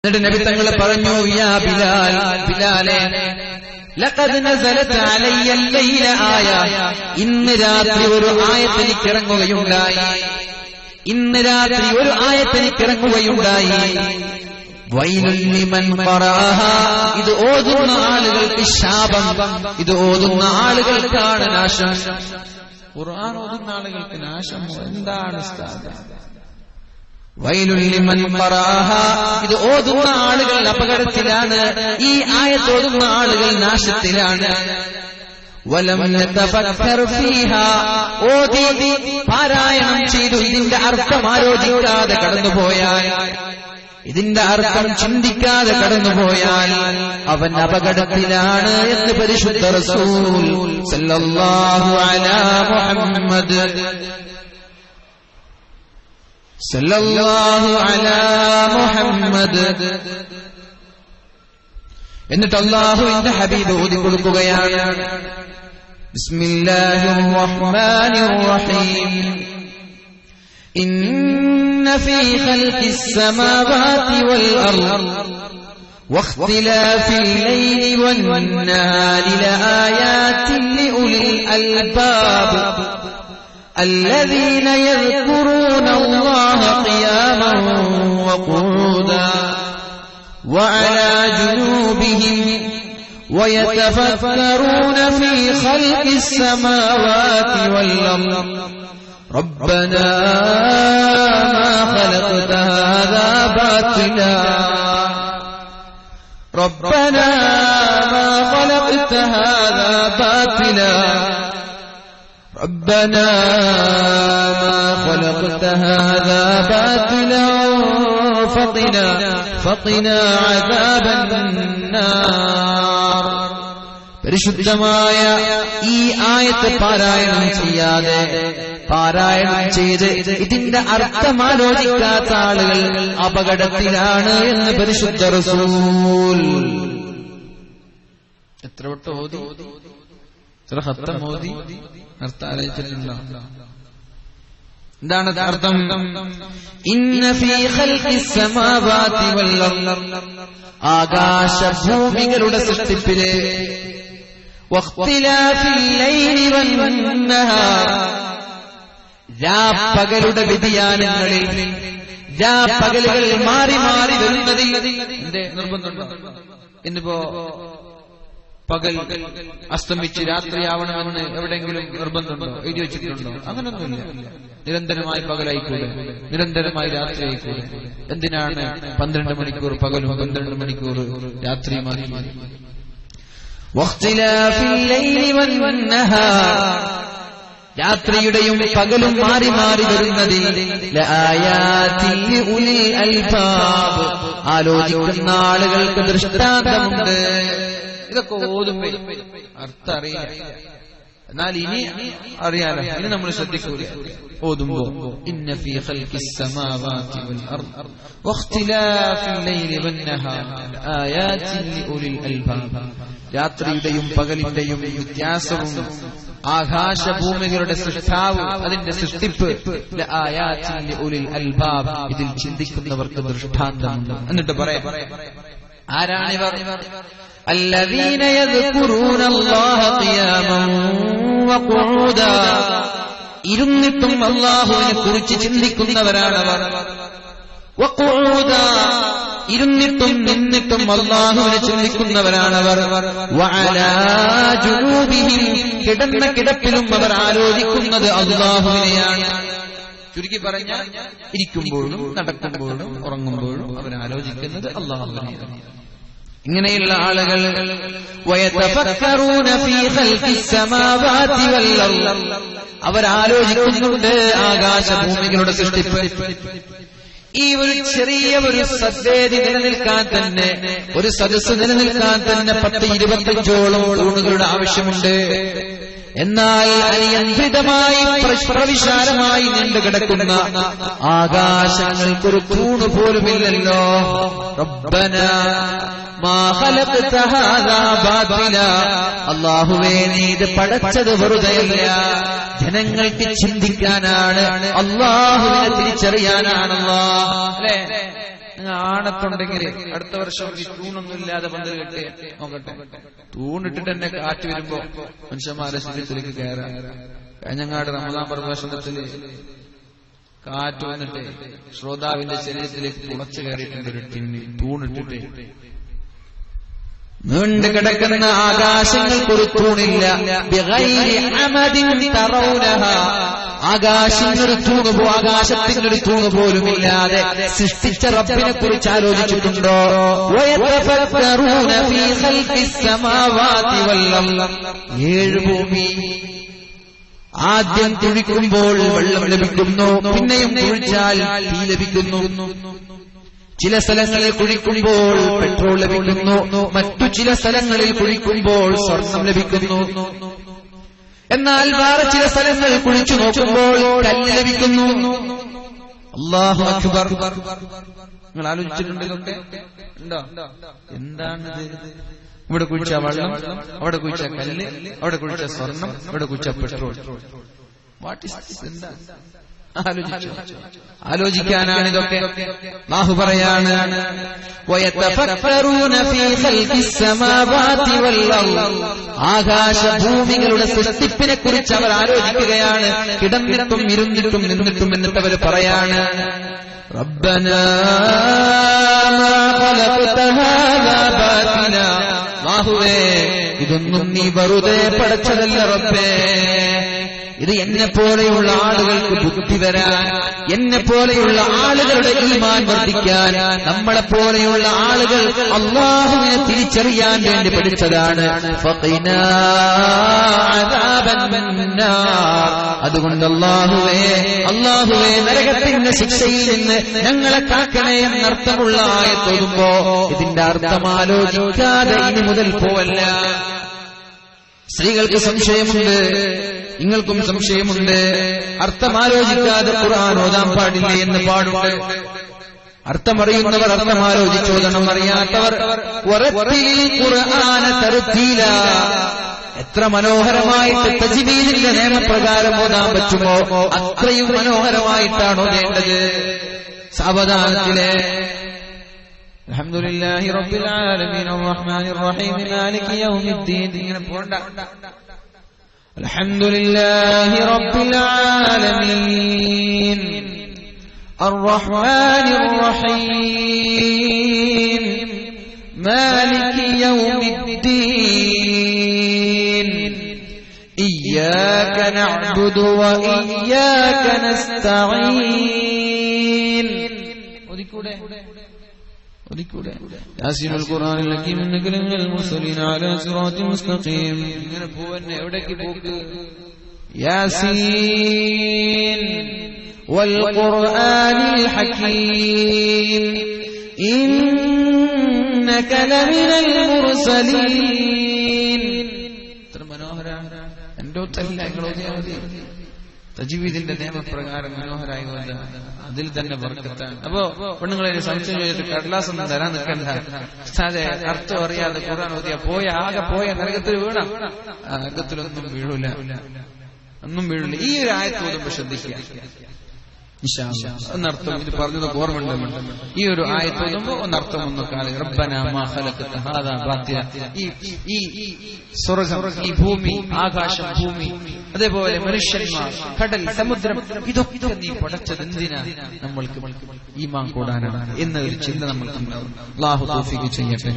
എന്നിട്ട് നബി തങ്ങൾ പറഞ്ഞു, യാ ബിലാൽ, ബിലാലേ, ലഖദ് നസലത അലയ്യ ലൈല ആയ, ഇന്ന് രാത്രി ഒരു ആയത്ത് എനിക്കിറങ്ങുകയുണ്ടായി. ഇന്ന് രാത്രി ഒരു ആയത്ത് എനിക്കിറങ്ങുകയുണ്ടായി. വൈലുൽ ലിമൻ ഖറഅഹ, ഇത് ഓതുന്ന ആളുകൾക്ക് ശാപം, ഇത് ഓതുന്ന ആളുകൾക്കാണ് നാശം. ഖുർആൻ ഓതുന്ന ആളുകൾക്ക് നാശം എന്താണ് ഉസ്താദ്? വൈലുൽ ലിമൻ ഖറഅഹ, ഇത് ഓതുന്ന ആളുകൾ അപകടത്തിലാണ്, ഈ ആയത്ത് ഓതുന്ന ആളുകൾ നാശത്തിലാണ്. വലം യതഫക്കർ ഫീഹാ, ഓതി പാരായണം ചെയ്തു ഇതിന്റെ അർത്ഥം ആലോചിക്കാതെ കടന്നുപോയാൽ, ഇതിന്റെ അർത്ഥം ചിന്തിക്കാതെ കടന്നുപോയാൽ അവൻ അപകടത്തിലാണ് എന്ന് പരിശുദ്ധ റസൂൽ സല്ലല്ലാഹു അലാ മുഹമ്മദ് സല്ലല്ലാഹു അലാ മുഹമ്മദ്. എന്നിട്ട് അല്ലാഹുവിന്റെ ഹബീബ് ഓതി കൊടുക്കുകയാണ്, ബിസ്മില്ലാഹിർ റഹ്മാനിർ റഹീം. ഇന്ന ഫീ ഖൽഖിസ് സമാവാതി വൽ അർദ് വഖ്തിലാഫിൽ ലൈലി വൻ നഹാരി ലആയാതിൻ ലിഉലിൽ അൽബാബ് الذين يذكرون الله قياما وقعودا وعلى جنوبهم ويتفكرون في خلق السماوات والأرض ربنا ما خلقت هذا باطلا ربنا ما خلقت هذا باطلا ربنا ما خلقت هذا باطلا فقنا عذاب النار. പരിശുദ്ധമായ ഈ ആയത്ത് പാരായണം ചെയ്യാതെ, പാരായണം ചെയ്ത് ഇതിന്റെ അർത്ഥം ആലോചിക്കാത്ത ആളുകൾ അപകടത്തിലാണ് എന്ന് പരിശുദ്ധ റസൂൽ. എത്ര വട്ടം ഓതി, എത്ര ഖത്തം ഓതി അർത്ഥം ആലോചിച്ചിട്ടുണ്ടോ? എന്താണ് അർത്ഥം? ഇന്ന ഫീ ഖൽഖിസ് സമാവാതി വൽ അർദ്, ആകാശഭൂമികളുടെ സൃഷ്ടിപ്പിലെ, വഖ്തിലാഫിൽ ലൈലി വൻ നഹാർ, രാപ്പകലുടെ വ്യതിയാനങ്ങളിൽ, രാപ്പകലുകൾ മാറി മാറി വരുന്നതിൽ എന്തേ നിർബന്ധമുണ്ടോ? ഇന്നിപ്പോ പകൽ അസ്തമിച്ച് രാത്രിയാവണമെന്ന് എവിടെയെങ്കിലും നിർബന്ധമുണ്ടോ? എഴുതി വെച്ചിട്ടുണ്ടോ? അങ്ങനൊന്നുമില്ല. നിരന്തരമായി പകലായിക്കൂടെ, നിരന്തരമായി രാത്രി ആയിക്കൂടെ? എന്തിനാണ് 12 മണിക്കൂർ പകലും 12 മണിക്കൂർ രാത്രിയുമായി? രാത്രിയുടെയും പകലും മാറി മാറി വരുന്നതിൽ ആലോചിക്കുന്ന ആളുകൾക്ക് ദൃഷ്ടാന്തമുണ്ട്. ഇതൊക്കെ ഓതുമ്പോ അർത്ഥം അറിയില്ല, എന്നാൽ ഇനി അറിയാലോ, ഇനി നമ്മൾ ശ്രദ്ധിക്കൂല ഓതുമ്പോ. ഇന്ന ഫീ ഖൽഖിസ് സമാവാതി വൽ അർദ് വഖ്തിലാഫിൽ ലൈലി വൻ നഹാർ ആയാതിൻ ലിഉലിൽ അൽബാബ്, രാത്രിയുടെയും പകലിന്റെയും വ്യത്യാസവും ആകാശഭൂമികളുടെ സൃഷ്ടാവ്, അതിന്റെ സൃഷ്ടിപ്പ്, ആയാതിൻ ലിഉലിൽ അൽബാബ്, ഇതിൽ ചിന്തിക്കുന്നവർക്ക് ദൃഷ്ടാന്തമുണ്ട്. എന്നിട്ട് പറയാം, ആരാണിവർ? الذين يذكرون الله قياما وقعودا, ഇരുന്നിട്ടും അല്ലാഹുവിനെ കുറിച്ച് ചിന്തിക്കുന്നവരാണവർ. വഖുഊദാ, ഇരുന്നിട്ടും നിന്നിട്ടും അല്ലാഹുവിനെ ചിന്തിക്കുന്നവരാണവർ. വഅലാ ജുനൂബിഹിം, കിടന്ന കിടപ്പിലും അവർ ആലോചിക്കുന്നത് അല്ലാഹുവിനെയാണ്. ചുരുക്കി പറഞ്ഞാൽ ഇരിക്കുമ്പോഴും നടക്കുമ്പോഴും ഉറങ്ങുമ്പോഴും അവർ ആലോചിക്കുന്നത് അല്ലാഹുവിനെയാണ്. ഇങ്ങനെയുള്ള ആളുകൾ വയതഫക്കറൂന ഫീ ഖൽഖിസ് സമാവാതി വൽ അർദ്, അവർ ആലോചിക്കുന്നുണ്ട് ആകാശഭൂമികളുടെ സൃഷ്ടിപ്പ്. ഈ ഒരു ചെറിയ ഒരു സദ്വേദി നിലനിൽക്കാൻ തന്നെ, ഒരു സദസ്സ് നിലനിൽക്കാൻ തന്നെ 10-25ഓളം തൂണുകളുടെ ആവശ്യമുണ്ട്. എന്നാൽ അനിയന്ത്രിതമായി പ്രവിശാലമായി നീണ്ടുകിടക്കുന്ന ആകാശങ്ങൾക്കൊരു തൂണ് പോലുമില്ലല്ലോ. റബ്ബനാ മാ ഖലഖ്ത ഹാദാ ബാതിലാ, അല്ലാഹുവേ നീ ഇത് പടച്ചത് വെറുതെയല്ല, ജനങ്ങൾക്ക് ചിന്തിക്കാനാണ്, അല്ലാഹുവിനെ തിരിച്ചറിയാനാണ്. അല്ലേ, അങ്ങ് ആണത്തുണ്ടെങ്കിൽ അടുത്ത വർഷം ഈ തൂണൊന്നും ഇല്ലാതെ പന്തൽ കെട്ടി നോക്കട്ടെ. തൂണിട്ടിട്ട് തന്നെ കാറ്റ് വരുമ്പോ മനുഷ്യന്മാരുടെ ശരീരത്തിലേക്ക് കയറാം. കാഞ്ഞങ്ങാട് റമദാൻ പ്രഭാഷണത്തില് കാറ്റ് വന്നിട്ട് ശ്രോതാവിന്റെ ശരീരത്തിലേക്ക് തുളച്ചു കയറിയിട്ടുണ്ട്. ഒരു ടിന്നി തൂണിട്ടിട്ട് നീണ്ടു കിടക്കുന്ന ആകാശങ്ങൾക്കൊരു തൂണില്ല. ആകാശത്തിനൊരു തൂണ് പോലുമില്ലാതെ സൃഷ്ടിച്ച റബ്ബിനെ കുറിച്ച് ആലോചിച്ചിട്ടുണ്ടോ? ഏഴ് ഭൂമി ആദ്യം കുഴിക്കുമ്പോൾ വെള്ളം ലഭിക്കുന്നു, പിന്നെയും കുഴിച്ചാൽ തീ ലഭിക്കുന്നു. ചില സ്ഥലങ്ങളിൽ കുഴിക്കുമ്പോൾ പെട്രോൾ ലഭിക്കുന്നു, മറ്റു ചില സ്ഥലങ്ങളിൽ കുഴിക്കുമ്പോൾ സ്വർണം ലഭിക്കുന്നു. എന്നാൽ വേറെ ചില സ്ഥലങ്ങൾ കുഴിച്ചു നോക്കുമ്പോൾ കല്ല് ലഭിക്കുന്നു. അല്ലാഹു അക്ബർ. നിങ്ങൾ ആലോചിച്ചിട്ടുണ്ട് ഇതൊക്കെ? ഉണ്ടോ? എന്താണിത്? ഇവിടെ കുഴിച്ച വെള്ളം, അവിടെ കുഴിച്ച കല്ല്, അവിടെ കുഴിച്ച സ്വർണം, ഇവിടെ കുഴിച്ച പെട്രോൾ. What is this? എന്താ? ആലോചിക്കാനാണ് ഇതൊക്കെ. അല്ലാഹു പറയാണ് ആകാശഭൂമികളുടെ സൃഷ്ടിപ്പിനെ കുറിച്ച് അവർ ആലോചിക്കുകയാണ്. കിടന്നിട്ടും ഇരുന്നിട്ടും നിന്നിട്ടും എന്നിട്ട് അവർ പറയാണ് റബ്ബനാ മാ ഖലഖത ഹാദാ ബാതില. അല്ലാഹുവേ, ഇതൊന്നും നീ വെറുതെ പടച്ചതല്ല റബ്ബേ. ഇത് എന്നെ പോലെയുള്ള ആളുകൾക്ക് ബുദ്ധി വരാൻ, എന്നെ പോലെയുള്ള ആളുകളുടെ ഈമാൻ വർദ്ധിക്കാൻ, നമ്മളെ പോലെയുള്ള ആളുകൾ അല്ലാഹുവിനെ തിരിച്ചറിയാൻ വേണ്ടി പഠിച്ചതാണ്. ഫഖിനാ അദാബന്നാർ. അതുകൊണ്ട് അല്ലാഹുവേ നരകത്തിന്റെ ശിക്ഷയിൽ നിന്ന് ഞങ്ങളെ കാക്കണേ എന്നർത്ഥമുള്ള ആയത്തോതുമ്പോ ഇതിന്റെ അർത്ഥം ആലോചിക്കാതെ ഇനി മുതൽ പോവല്ല. സ്ത്രീകൾക്ക് സംശയമുണ്ട്, നിങ്ങൾക്കും സംശയമുണ്ട്. അർത്ഥമാലോചിക്കാതെ ഖുർആൻ ഓതാൻ പാടില്ലേ എന്ന് പാടുണ്ട്. അർത്ഥമറിയുന്നവർ അർത്ഥമാലോചിച്ചോദണം, അറിയാത്തവർ ഖുർആന തർത്തീല. എത്ര മനോഹരമായിട്ട് തജ്വീദിന്റെ നിയമപ്രകാരം ഓതാൻ പറ്റുമോ അത്രയും മനോഹരമായിട്ടാണ് ഓതേണ്ടത്. സാവധാനത്തിലെ അൽഹംദുലില്ലാഹി റബ്ബിൽ ആലമീൻ അർറഹ്മാനിർ റഹീം മാലികി യൗമിദ്ദീൻ ഇങ്ങനെ പോണ്ട. അൽഹംദുലില്ലാഹി റബ്ബിൽ ആലമീൻ അർറഹ്മാനിർ റഹീം മാലികി യൗമിദ്ദീൻ ഇയ്യാക നഅ്ബുദു വ ഇയ്യാക നസ്തഈൻ. ഒദിക്കൂടെ യാസീനുൽ ഖുർആനിൽ ഹകീം മിനൽ മുർസലീൻ അലാ സിറാത്തിൽ മുസ്തഖീം. ഇങ്ങനെ പോവന്നെ. എവിടേക്ക് പോക്ക്? യാസീൻ വൽ ഖുർആനിൽ ഹകീം ഇന്നക ലമിനൽ മുർസലീൻ. എത്ര മനോഹരമാണ്. എന്റെ ഒത്തല്ല നിങ്ങളോദിയാമതി. തജ്വീദിന്റെ നിയമപ്രകാരം മനോഹരായി അതിൽ തന്നെ ബർക്കത്താണ്. അപ്പോ പെണ്ണുങ്ങളെ സംശയം ചോദിച്ചിട്ട് കടലാസ് ഒന്നും തരാൻ നിൽക്കണ്ട. അതെ, അർത്ഥം അറിയാതെ ഖുർആൻ ഓതിയാ ആകെ പോയ നരകത്തിൽ വീണ. നരകത്തിലൊന്നും വീഴൂല, ഒന്നും വീഴില്ല. ഈ ഒരു ആയത്ത് ഓതുമ്പോൾ ശ്രദ്ധിക്കുക എന്നർത്ഥം. ഇത് പറഞ്ഞത് ഓർമ്മയുണ്ട്. ഈ ഒരു ആയത്ത് ഓതുമ്പോൾ ഒന്നർത്ഥം ഒന്നൊക്കെ റബ്ബനാ മാ ഖലഖത ഹാദാ ബാതില. ഈ സ്വർഗ്ഗം, ഈ ഭൂമി, ആകാശം, ഭൂമി, അതേപോലെ മനുഷ്യന്മാർ, കടൽ, സമുദ്രം, ഇതൊക്കെ നീ പടച്ചത് എന്തിനാ? നമ്മൾക്ക് ഈമാൻ കൂടാനാണ് എന്നൊരു ചിന്ത നമ്മൾക്കുണ്ടാവും. അല്ലാഹു തൗഫീഖ് ചെയ്യട്ടെ.